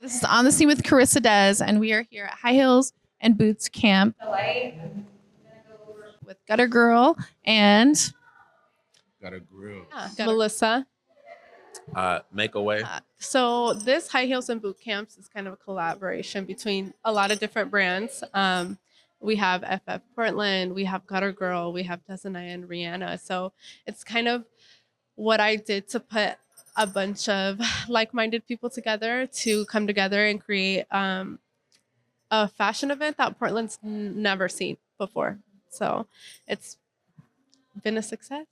This is On the Scene with Carissa Des, and we are here at High Heels and Boots Camp with Gutter Girl and Got a grill. Melissa. Make a way. So this High Heels and Boot Camps is kind of a collaboration between a lot of different brands. We have FF Portland, we have Gutter Girl, we have Desanaya and Rihanna. So it's kind of what I did to put a bunch of like-minded people together to come together and create a fashion event that Portland's never seen before. So it's been a success.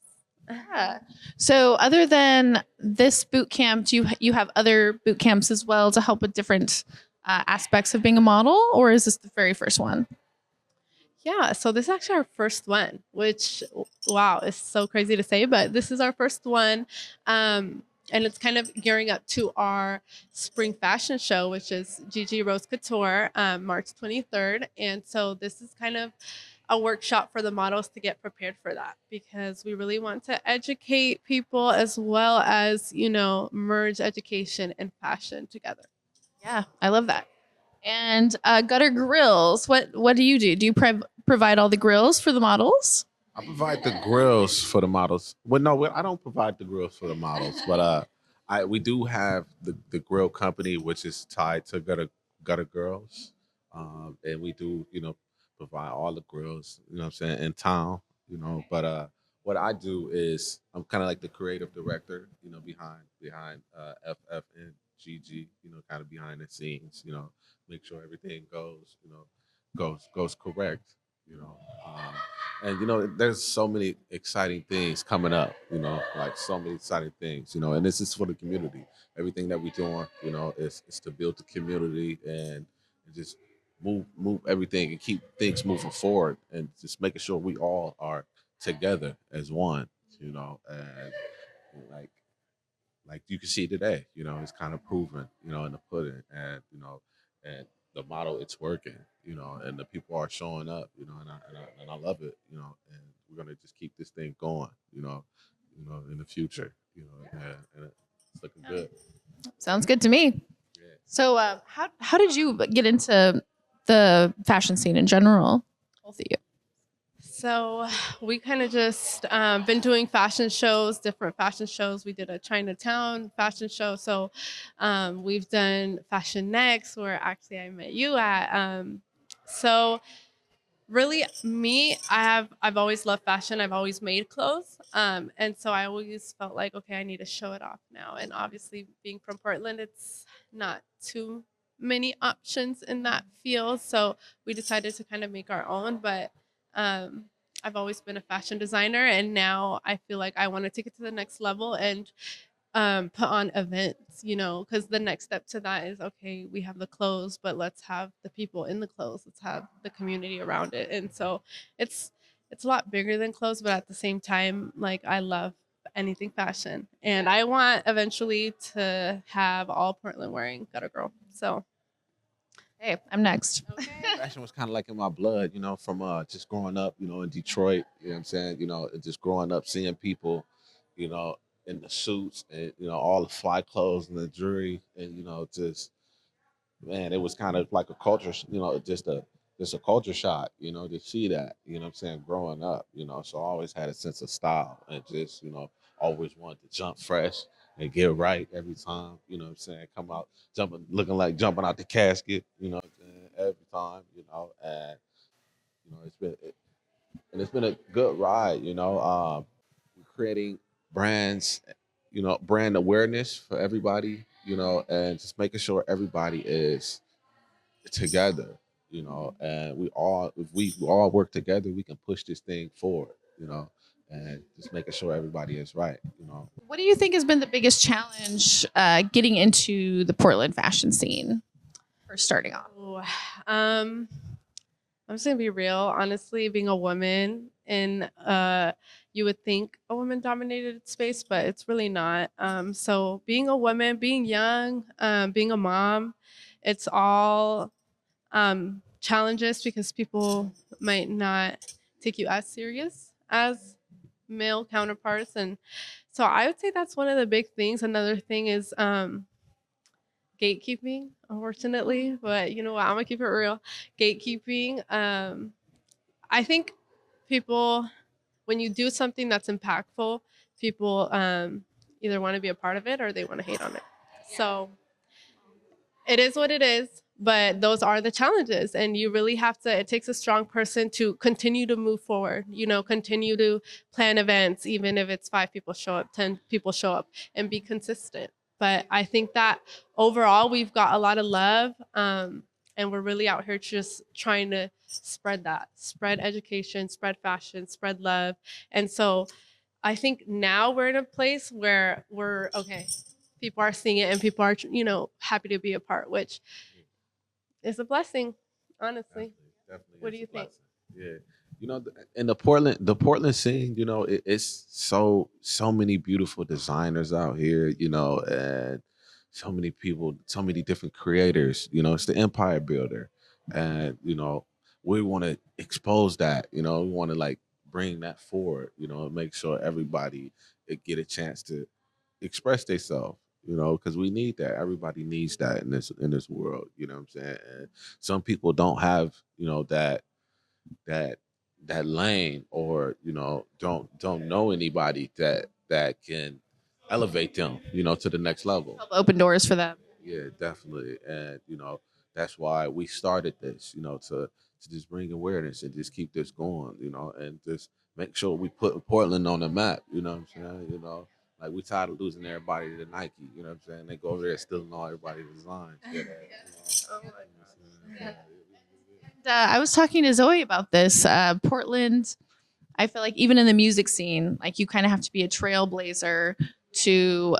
yeah. So, other than this boot camp, do you have other boot camps as well to help with different aspects of being a model, or is this the very first one? Yeah, so this is actually our first one, which, wow, is so crazy to say, but this is our first one. And it's kind of gearing up to our spring fashion show, which is Gigi Rose Couture, March 23rd. And so this is kind of a workshop for the models to get prepared for that, because we really want to educate people as well as, merge education and fashion together. Yeah, I love that. And Gutter Grills, what do you do? Do you provide all the grills for the models? I provide the grills for the models. Well, no, I don't provide the grills for the models, but we do have the grill company, which is tied to Gutter Girls, and we do provide all the grills, what I'm saying, in town, But what I do is I'm kind of like the creative director, behind FF and GG, kind of behind the scenes, make sure everything goes correct, you know. And there's so many exciting things coming up, like so many exciting things, and this is for the community. Everything that we're doing, is to build the community and just move everything and keep things moving forward and just making sure we all are together as one, and like you can see today, it's kind of proven, in the pudding, and the model, it's working, and the people are showing up, and I love it, and we're gonna just keep this thing going, in the future, and it's looking good. Sounds good to me. Yeah. So, how did you get into the fashion scene in general? Both of you. So we kind of just been doing fashion shows, different fashion shows. We did a Chinatown fashion show. So we've done Fashion Next, where actually I met you at. So really, I've always loved fashion. I've always made clothes, and so I always felt like, okay, I need to show it off now. And obviously, being from Portland, it's not too many options in that field. So we decided to kind of make our own, but. I've always been a fashion designer, and now I feel like I want to take it to the next level and put on events, because the next step to that is, okay, we have the clothes, but let's have the people in the clothes. Let's have the community around it. And so it's a lot bigger than clothes, but at the same time, like, I love anything fashion, and I want eventually to have all Portland wearing Gutter Girl. So Hey, I'm next. okay. Fashion was kind of like in my blood, from just growing up, in Detroit, what I'm saying, and just growing up seeing people, you know, in the suits and, all the fly clothes and the jewelry and, just, man, it was kind of like a culture, just a culture shock, to see that, what I'm saying, growing up, so I always had a sense of style and just, always wanted to jump fresh and get right every time, what I'm saying, come out looking like jumping out the casket, what I'm saying, every time, and it's been a good ride, creating brands, brand awareness for everybody, and just making sure everybody is together, and if we all work together, we can push this thing forward, and just making sure everybody is right. What do you think has been the biggest challenge getting into the Portland fashion scene or starting off? Ooh, I'm just gonna be real. Honestly, being a woman in you would think a woman dominated space, but it's really not. So being a woman, being young, being a mom, it's all challenges because people might not take you as serious as male counterparts. And so I would say that's one of the big things. Another thing is gatekeeping unfortunately. But you know what? I'm gonna keep it real. Gatekeeping. I think people, when you do something that's impactful, people either want to be a part of it or they want to hate on it. So it is what it is, but those are the challenges. And you really have to, it takes a strong person to continue to move forward, continue to plan events, even if it's 5 people show up, 10 people show up, and be consistent. But I think that overall, we've got a lot of love. And we're really out here just trying to spread education, spread fashion, spread love. And so I think now we're in a place where we're okay. People are seeing it and people are, happy to be a part, which is a blessing, honestly. Definitely What is do a you think? blessing. Yeah. In the Portland scene, it's so many beautiful designers out here, and so many people, so many different creators. It's the empire builder, and we want to expose that. We want to like bring that forward. And make sure everybody get a chance to express themselves. Because we need that. Everybody needs that in this world. You know what I'm saying? And some people don't have that that lane, or don't know anybody that can elevate them to the next level. Help open doors for them. Yeah, definitely. And that's why we started this, to just bring awareness and just keep this going, and just make sure we put Portland on the map. You know what I'm saying? Like we tired of losing everybody to Nike. You know what I'm saying? They go over there stealing all everybody's designs. Oh my I was talking to Zoe about this. Portland, I feel like even in the music scene, like you kind of have to be a trailblazer to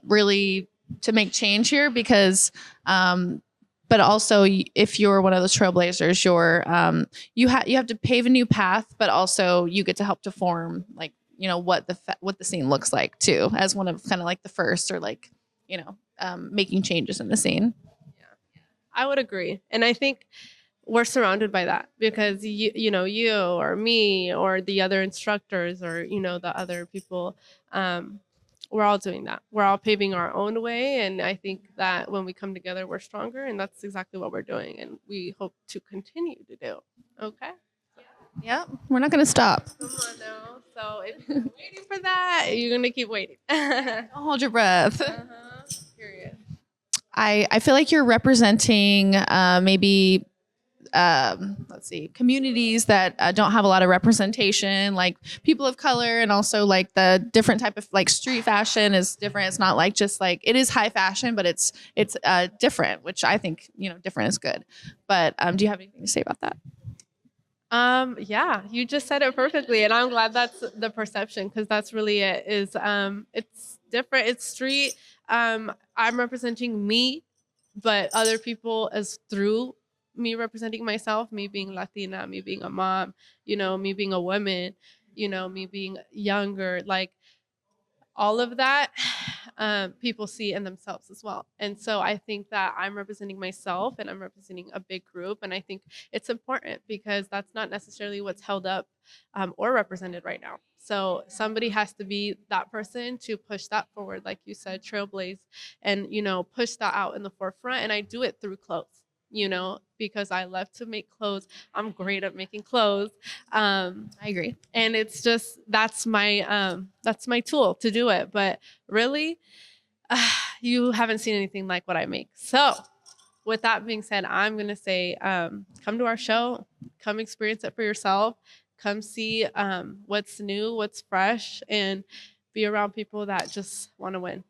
really to make change here because but also if you're one of those trailblazers, you have to pave a new path, but also you get to help to form like what the scene looks like too, as one of kind of like the first or like making changes in the scene. Yeah, I would agree. And I think we're surrounded by that because you or me or the other instructors or the other people, we're all doing that. We're all paving our own way, and I think that when we come together we're stronger, and that's exactly what we're doing, and we hope to continue to do. Okay. Yeah, we're not going to stop. Come on now. So if you're waiting for that, you're gonna keep waiting. Don't hold your breath. Period. I feel like you're representing maybe let's see, communities that don't have a lot of representation, like people of color, and also like the different type of like street fashion is different. It's not like just like it is high fashion, but it's different, which I think different is good. But do you have anything to say about that? Yeah, you just said it perfectly, and I'm glad that's the perception because that's really it. Is it's different. It's street. I'm representing me, but other people as through me representing myself, me being Latina, me being a mom, me being a woman, me being younger, like all of that people see in themselves as well. And so I think that I'm representing myself and I'm representing a big group. And I think it's important because that's not necessarily what's held up or represented right now. So somebody has to be that person to push that forward, like you said, trailblaze and, push that out in the forefront. And I do it through clothes. Because I love to make clothes. I'm great at making clothes. I agree. And it's just that's my tool to do it. But really, you haven't seen anything like what I make. So with that being said, I'm gonna say come to our show, come experience it for yourself, come see what's new, what's fresh, and be around people that just want to win.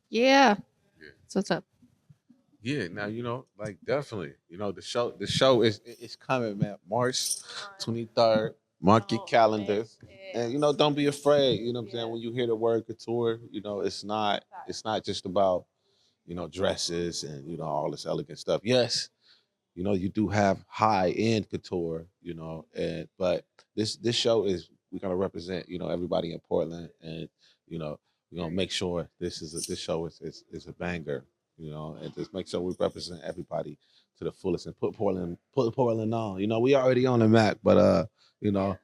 Yeah. Yeah. So what's up? Yeah, now like definitely, the show is coming, man. March 23rd. Mark your calendars, and don't be afraid. You know what I'm saying? When you hear the word couture, it's not just about dresses and all this elegant stuff. Yes, you do have high end couture, but this show is we're gonna represent everybody in Portland, and we're gonna make sure this show is a banger, and just make sure we represent everybody to the fullest and put Portland on. We already on the map, but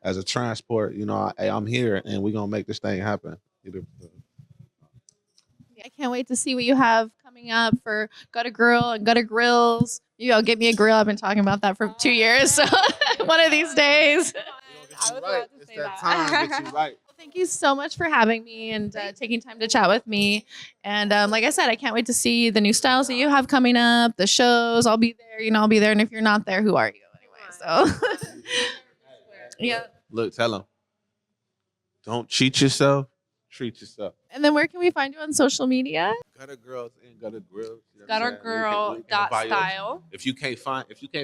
as a transport, I'm here and we're gonna make this thing happen. I can't wait to see what you have coming coming up for Gutter Grill and Gutter Grills. You know, get me a grill. I've been talking about that for 2 years. So one of these days. I was right. about to It's say that that. time. Get you right. Thank you so much for having me and taking time to chat with me. And like I said, I can't wait to see the new styles that you have coming up, the shows. I'll be there. You know, I'll be there. And if you're not there, who are you anyway? So, yeah. Look, tell them. Don't cheat yourself. Treat yourself. And then where can we find you on social media? Gutter girls and gutter grills. You know what Got our I'm saying? girl In the dot bios. style. If you can't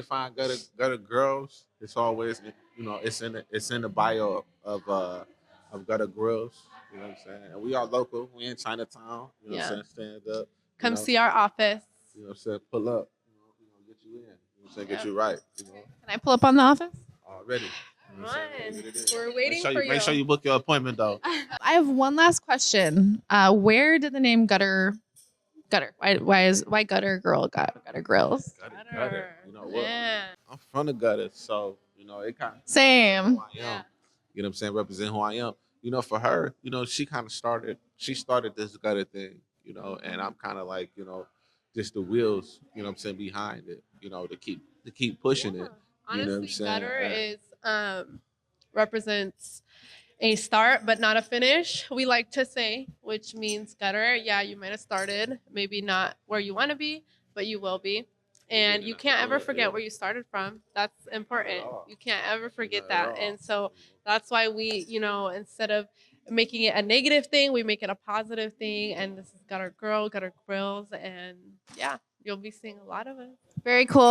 find gutter girls, it's always it's in the bio of gutter grills. You know what I'm saying? And we are local. We in Chinatown. You know what I'm saying? Stand up. Come see our office. You know what I'm saying? Pull up. You know, get you in. You know what I'm saying? Get you right. You know, Can I pull up on the office? already. You know what I'm saying? Come on. Get it in. We're waiting Make sure for Make sure you book your appointment though. I have one last question. Where did the name Gutter? Why Gutter Girl got Gutter Grills? Gutter. You know what? Yeah. I'm from the gutter, so you know it kind of Same. who I am. You know what I'm saying? Represent who I am. You know, for her, you know, she started this gutter thing, you know, and I'm kind of like, you know, just the wheels, you know what I'm saying, behind it, you know, to keep pushing it. You know what I'm Honestly, saying? gutter is represents a start but not a finish. We like to say, which means gutter. Yeah, you might have started, maybe not where you want to be, but you will be. And you can't ever forget where you started from. That's important. You can't ever forget that. And so that's why we, you know, instead of making it a negative thing, we make it a positive thing. And this is Gutter Girl, Gutter Grills, and yeah, you'll be seeing a lot of it. Very cool.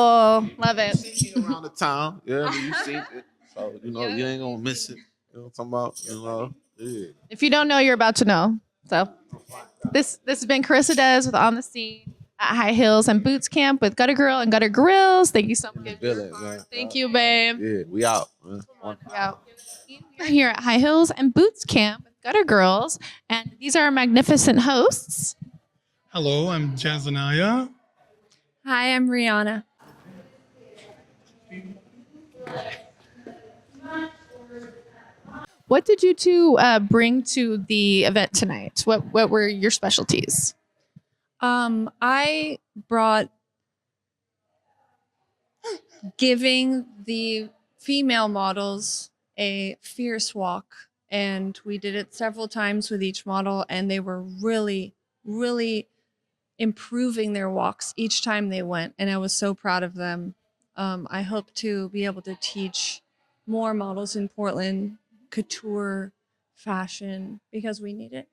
Love it. See me around the town, yeah, you see it, so you know you ain't gonna miss it. You know what I'm talking about? You know, yeah. If you don't know, you're about to know. So this has been Carissa Des with On the Scene at High Heels and Boots Camp with Gutter Girl and Gutter Grills. Thank you so In the much. village, man. Thank you, babe. Yeah, we out. Man. Yeah. We're here at High Heels and Boots Camp with Gutter Girls, and these are our magnificent hosts. Hello, I'm Jazanaya. Hi, I'm Rihanna. What did you two bring to the event tonight? What were your specialties? I brought giving the female models a fierce walk, and we did it several times with each model, and they were really, really improving their walks each time they went, and I was so proud of them. I hope to be able to teach more models in Portland couture fashion because we need it.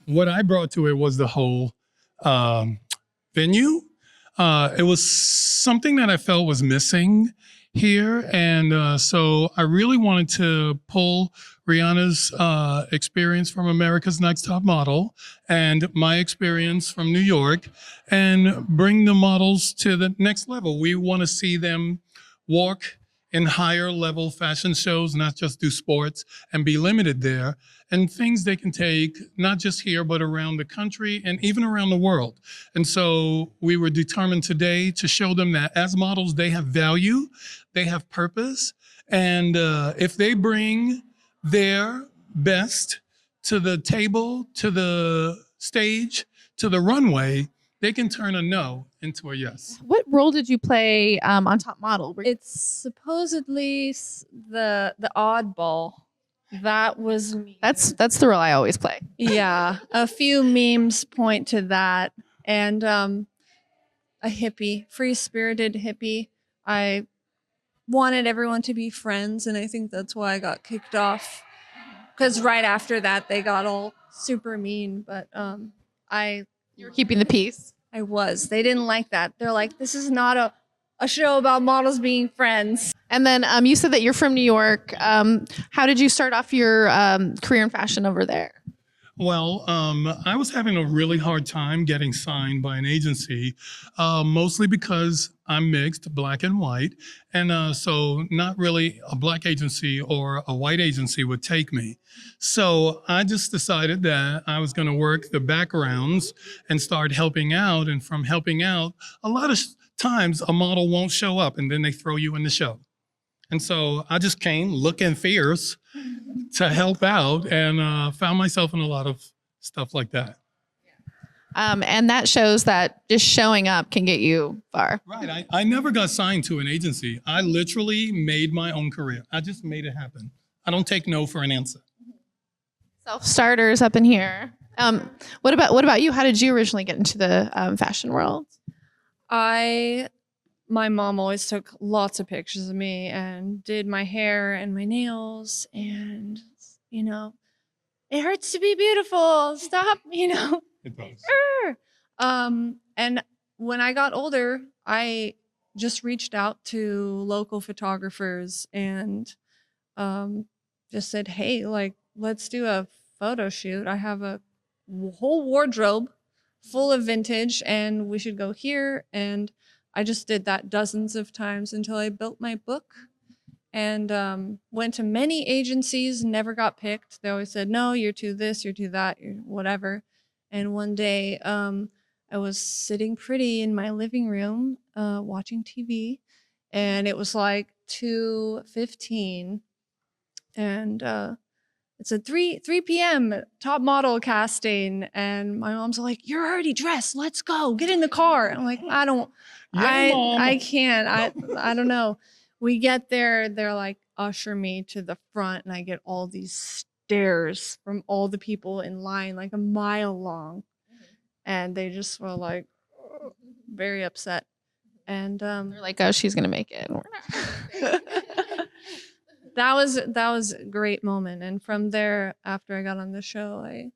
What I brought to it was the whole venue. It was something that I felt was missing here. And so I really wanted to pull Rihanna's experience from America's Next Top Model and my experience from New York and bring the models to the next level. We want to see them walk in higher level fashion shows, not just do sports and be limited there, and things they can take not just here, but around the country and even around the world. And so we were determined today to show them that as models, they have value, they have purpose, and if they bring their best to the table, to the stage, to the runway, they can turn a no into a yes. What role did you play on Top Model? It's supposedly the oddball. That was me. That's the role I always play. Yeah, a few memes point to that, and a hippie, free-spirited hippie. I wanted everyone to be friends, and I think that's why I got kicked off. Because right after that, they got all super mean. But You were keeping the peace. I was. They didn't like that. They're like, this is not a show about models being friends. And then you said that you're from New York. How did you start off your career in fashion over there? Well, I was having a really hard time getting signed by an agency, mostly because I'm mixed, black and white. And so not really a black agency or a white agency would take me. So I just decided that I was going to work the backgrounds and start helping out. And from helping out, a lot of times a model won't show up and then they throw you in the show. And so I just came looking fierce to help out and found myself in a lot of stuff like that. And that shows that just showing up can get you far. Right. I never got signed to an agency. I literally made my own career. I just made it happen. I don't take no for an answer. Self-starters up in here. What about you? How did you originally get into the fashion world? My mom always took lots of pictures of me and did my hair and my nails, and it hurts to be beautiful. Stop, It does. And when I got older, I just reached out to local photographers and just said, hey, like, let's do a photo shoot. I have a whole wardrobe full of vintage and we should go here. And I just did that dozens of times until I built my book and went to many agencies, never got picked. They always said, no, you're too this, you're too that, you're whatever. And one day I was sitting pretty in my living room watching TV, and it was like 2:15, and it's a 3 p.m. top model casting, and my mom's like, "You're already dressed. Let's go. Get in the car." I'm like, "I don't, I can't. I don't know." We get there, they're like, usher me to the front, and I get all these stares from all the people in line, like a mile long, and they just were like very upset. And They're like, oh, she's gonna make it. that was a great moment. And from there, after I got on the show, I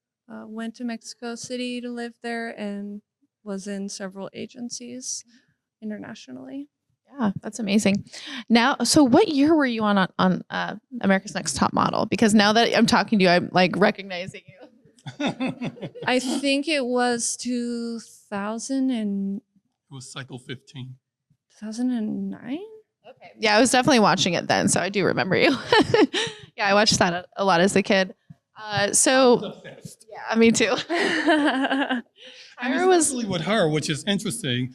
went to Mexico City to live there and was in several agencies internationally. Yeah, that's amazing. Now, so what year were you on America's Next Top Model? Because now that I'm talking to you, I'm like recognizing you. I think it was 2000 and It was cycle 15. 2009. Okay. Yeah, I was definitely watching it then, so I do remember you. Yeah, I watched that a lot as a kid. So yeah, me too. And especially with her, which is interesting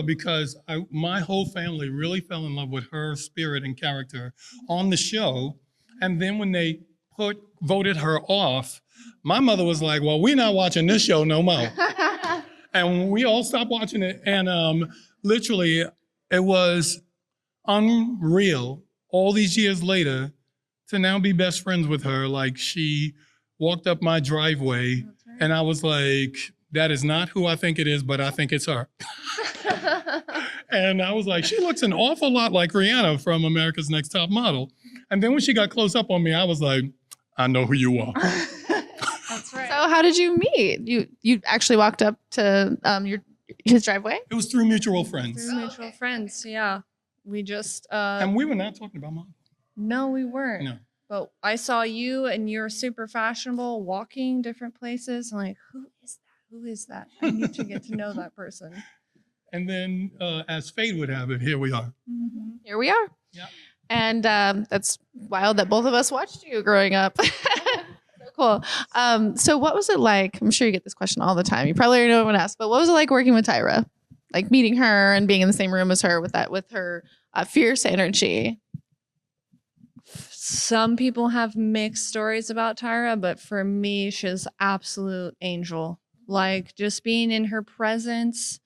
because my whole family really fell in love with her spirit and character on the show. And then when they voted her off, my mother was like, well, we're not watching this show no more. And we all stopped watching it. And literally, it was unreal all these years later to now be best friends with her. Like, she walked up my driveway and I was like, that is not who I think it is, but I think it's her. And I was like, she looks an awful lot like Rihanna from America's Next Top Model. And then when she got close up on me, I was like, I know who you are. That's right. So how did you meet? You actually walked up to his driveway? It was through mutual friends. Through mutual friends, yeah. We just And we were not talking about model. no, we weren't. No. But I saw you and you're super fashionable, walking different places. I'm like, who is that? Who is that? I need to get to know that person. And then, as fate would have it, here we are. Mm-hmm. Here we are. Yeah. And that's wild that both of us watched you growing up. So cool. So what was it like? I'm sure you get this question all the time. You probably already know what I'm gonna ask, but what was it like working with Tyra? Like meeting her and being in the same room as her with her fierce energy. Some people have mixed stories about Tyra, but for me, she's absolute angel. Like, just being in her presence,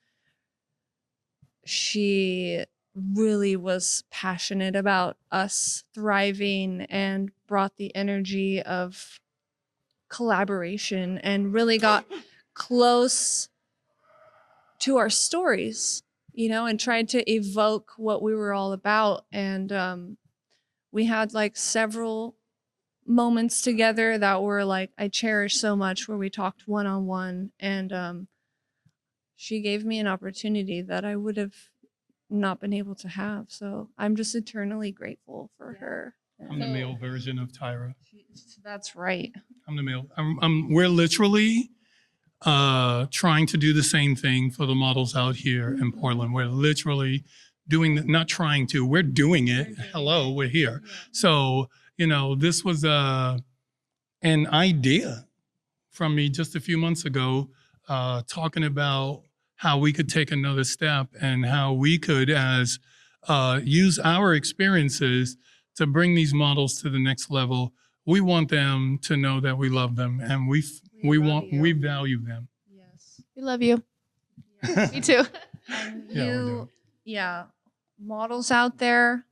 she really was passionate about us thriving and brought the energy of collaboration and really got close to our stories, and tried to evoke what we were all about. And we had like several moments together that were like I cherish so much, where we talked one-on-one, and she gave me an opportunity that I would have not been able to have. So I'm just eternally grateful for her. I'm the male version of Tyra. That's right. I'm the male. We're literally trying to do the same thing for the models out here in Portland. We're literally not trying to, we're doing it. Hello, we're here. So, this was an idea from me just a few months ago, talking about how we could take another step and how we could use our experiences to bring these models to the next level. We want them to know that we love them and we value them. Yes. We love you. Yes. Me too. And Yeah, we do. yeah, models out there,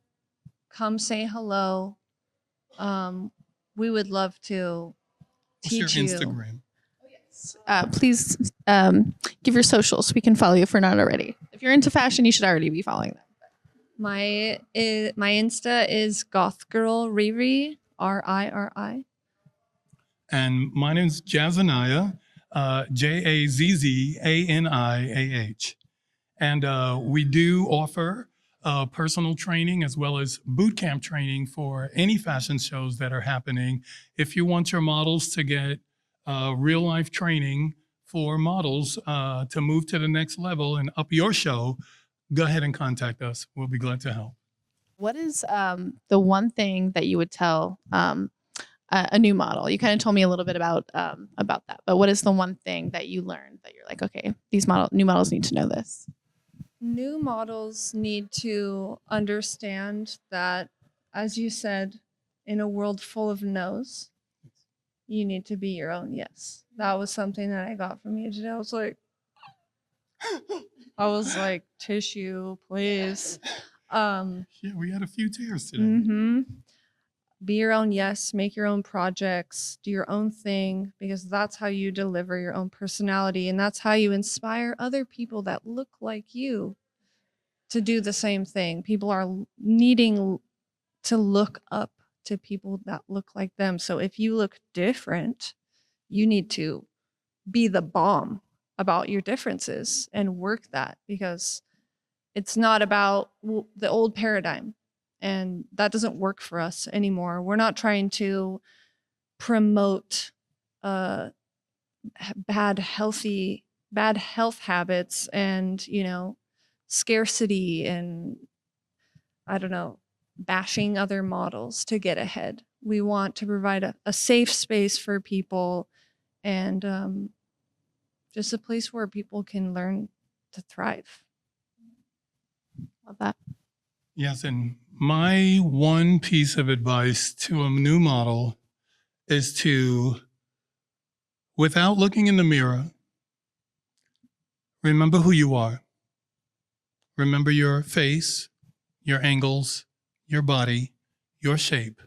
come say hello. We would love to What's your teach you. Instagram? Please give your socials so we can follow you if we're not already. If you're into fashion, you should already be following them. My Insta is gothgirlriri, RIRI. And my name's Jazzaniah, Jazzaniah. And we do offer personal training as well as boot camp training for any fashion shows that are happening. If you want your models to get real life training for models to move to the next level and up your show, go ahead and contact us. We'll be glad to help. What is the one thing that you would tell a new model? You kind of told me a little bit about that, but what is the one thing that you learned that you're like, okay, these new models need to know this? New models need to understand that, as you said, in a world full of no's, you need to be your own yes. That was something that I got from you today. I was like, tissue, please. Yeah, we had a few tears today. Mm-hmm. Be your own yes, make your own projects, do your own thing, because that's how you deliver your own personality. And that's how you inspire other people that look like you to do the same thing. People are needing to look up to people that look like them. So if you look different, you need to be the bomb about your differences and work that, because it's not about the old paradigm. And that doesn't work for us anymore. We're not trying to promote bad health habits and, scarcity and, I don't know, bashing other models to get ahead. We want to provide a safe space for people and just a place where people can learn to thrive. Love that. Yes, and my one piece of advice to a new model is to, without looking in the mirror, remember who you are. Remember your face, your angles, your body, your shape,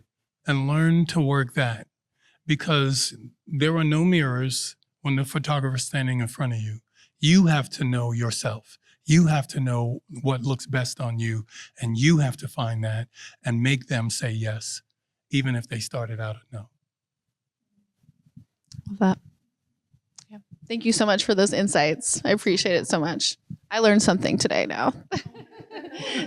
and learn to work that, because there are no mirrors when the photographer's standing in front of you. You have to know yourself. You have to know what looks best on you, and you have to find that and make them say yes, even if they started out at no. Love that. Yeah. Thank you so much for those insights. I appreciate it so much. I learned something today now.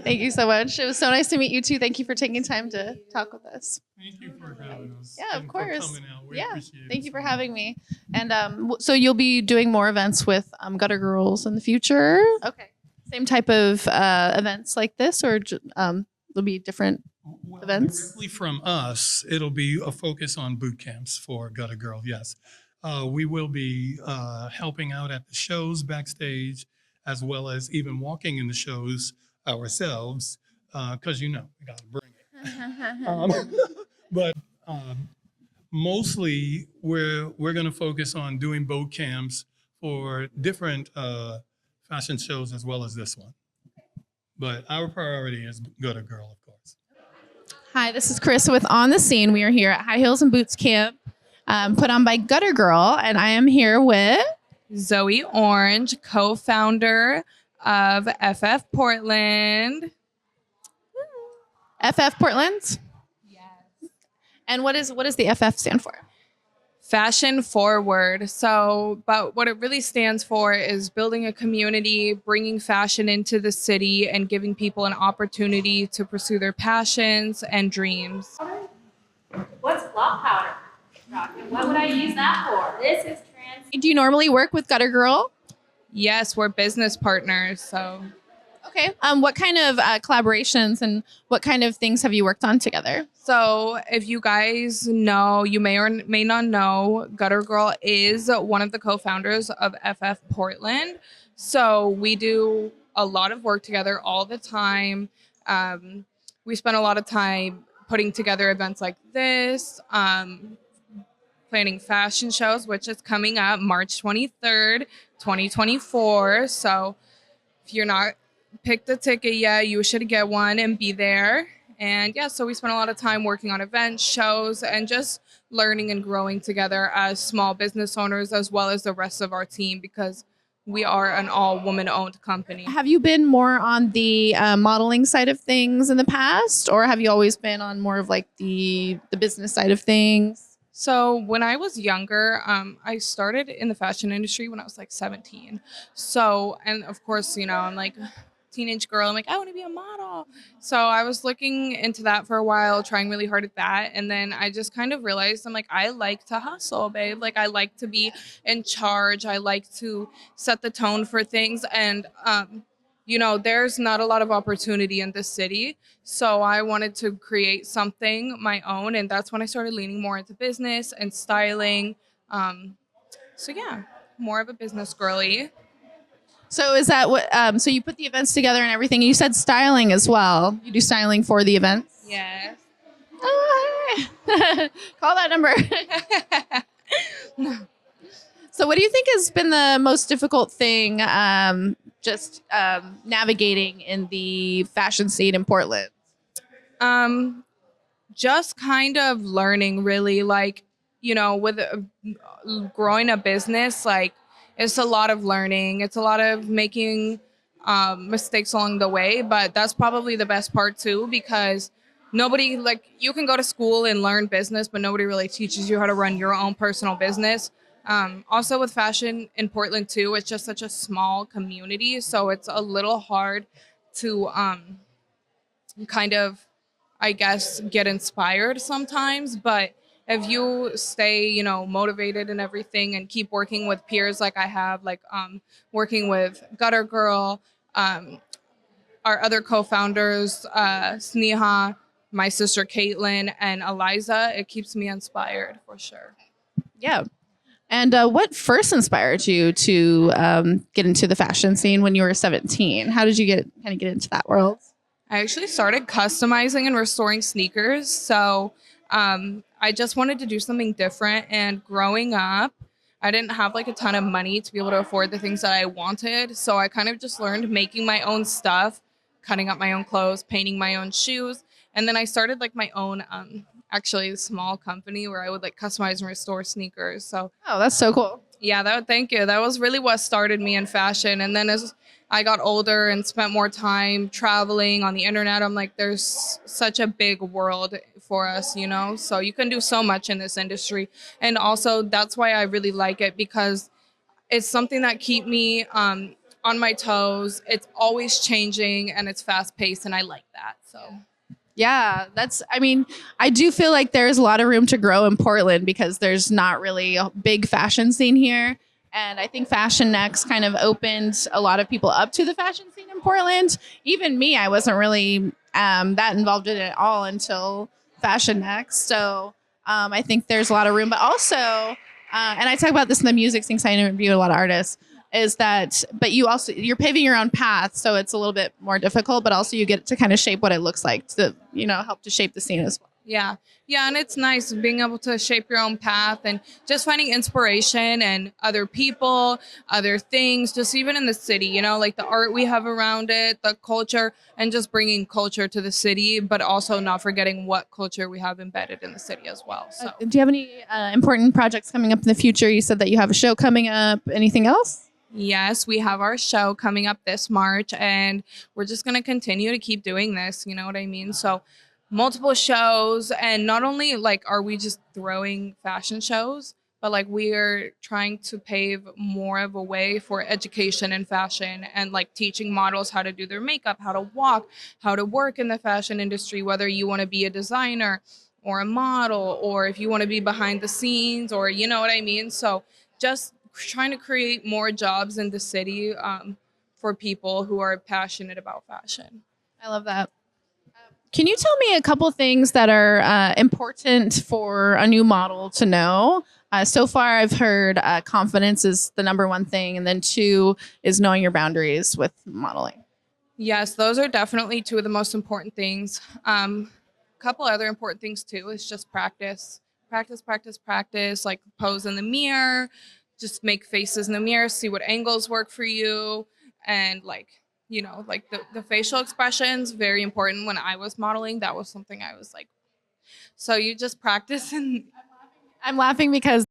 Thank you so much. It was so nice to meet you too. Thank you for taking time to talk with us. Thank you for having us. Yeah, of and course. For coming out. We Yeah, appreciate thank it you so for much. having me. And so you'll be doing more events with Gutter Girls in the future? Okay. Same type of events like this, or there'll be different events? Directly from us, it'll be a focus on boot camps for Gutter Girl, yes. We will be helping out at the shows backstage, as well as even walking in the shows ourselves, because we got to bring it. But mostly, we're going to focus on doing boot camps for different fashion shows as well as this one. But our priority is Gutter Girl, of course. Hi, this is Chris with On the Scene. We are here at High Heels and Boots Camp, put on by Gutter Girl, and I am here with Zoe Orange, co-founder of FF Portland. FF Portland. Yes. And what does the FF stand for? Fashion forward. So, but what it really stands for is building a community, bringing fashion into the city, and giving people an opportunity to pursue their passions and dreams. What's cloth powder? Rocket. What would I use that for? This is trans. Do you normally work with Gutter Girl? Yes, we're business partners. So, Okay. What kind of collaborations and what kind of things have you worked on together? So if you guys know, you may or may not know, Gutter Girl is one of the co-founders of FF Portland. So we do a lot of work together all the time. We spend a lot of time putting together events like this, planning fashion shows, which is coming up March 23rd, 2024. So if you're not picked a ticket yet, you should get one and be there. And yeah, so we spent a lot of time working on events, shows, and just learning and growing together as small business owners, as well as the rest of our team, because we are an all woman owned company. Have you been more on the modeling side of things in the past, or have you always been on more of like the business side of things? So when I was younger, I started in the fashion industry when I was like 17. So, and of course, you know, I'm like a teenage girl. I'm like, I want to be a model. So I was looking into that for a while, trying really hard at that. And then I just kind of realized I'm like, I like to hustle, babe. Like I like to be in charge. I like to set the tone for things. And, you know, there's not a lot of opportunity in this city. So I wanted to create something my own. And that's when I started leaning more into business and styling. So yeah, more of a business girly. So is that what? So you put the events together and everything. You said styling as well. You do styling for the events. Yes. Oh, call that number. So what do you think has been the most difficult thing navigating in the fashion scene in Portland? Just kind of learning, really, like, you know, with growing a business, like it's a lot of learning. It's a lot of making mistakes along the way, but that's probably the best part too, because nobody, like, you can go to school and learn business, but nobody really teaches you how to run your own personal business. Also with fashion in Portland too, it's just such a small community, so it's a little hard to kind of, I guess, get inspired sometimes. But if you stay, you know, motivated and everything and keep working with peers like I have, like working with Gutter Girl, our other co-founders, Sneha, my sister Caitlin, and Eliza, it keeps me inspired for sure. Yeah. And what first inspired you to get into the fashion scene when you were 17? How did you get into that world? I actually started customizing and restoring sneakers. So I just wanted to do something different. And growing up, I didn't have like a ton of money to be able to afford the things that I wanted. So I kind of just learned making my own stuff, cutting up my own clothes, painting my own shoes. And then I started like my own actually a small company where I would like customize and restore sneakers. So Oh, that's so cool. yeah, thank you. That was really what started me in fashion. And then as I got older and spent more time traveling on the internet, I'm like, there's such a big world for us, you know? So you can do so much in this industry. And also that's why I really like it, because it's something that keep me on my toes. It's always changing and it's fast paced, and I like that. So Yeah, I do feel like there's a lot of room to grow in Portland because there's not really a big fashion scene here. And I think Fashion Next kind of opened a lot of people up to the fashion scene in Portland. Even me, I wasn't really that involved in it at all until Fashion Next. So I think there's a lot of room. But also, and I talk about this in the music scene because I interview a lot of artists, but you're paving your own path, so it's a little bit more difficult, but also you get to kind of shape what it looks like to, you know, help to shape the scene as well. yeah, and it's nice being able to shape your own path and just finding inspiration and other people, other things, just even in the city, you know, like the art we have around it, the culture, and just bringing culture to the city, but also not forgetting what culture we have embedded in the city as well. So Do you have any important projects coming up in the future? You said that you have a show coming up. Anything else? yes, we have our show coming up this March, and we're just going to continue to keep doing this. You know what I mean? So multiple shows, and not only like are we just throwing fashion shows, but like we're trying to pave more of a way for education in fashion and like teaching models how to do their makeup, how to walk, how to work in the fashion industry, whether you want to be a designer or a model, or if you want to be behind the scenes, or you know what I mean? So just trying to create more jobs in the city for people who are passionate about fashion. I love that. Can you tell me a couple things that are important for a new model to know? So far, I've heard confidence is the number one thing, and then 2 is knowing your boundaries with modeling. Yes, those are definitely two of the most important things. couple other important things too is just practice. Practice, like pose in the mirror, just make faces in the mirror, see what angles work for you. And like, like the facial expressions, very important. When I was modeling, that was something I was like, so you just practice and I'm laughing because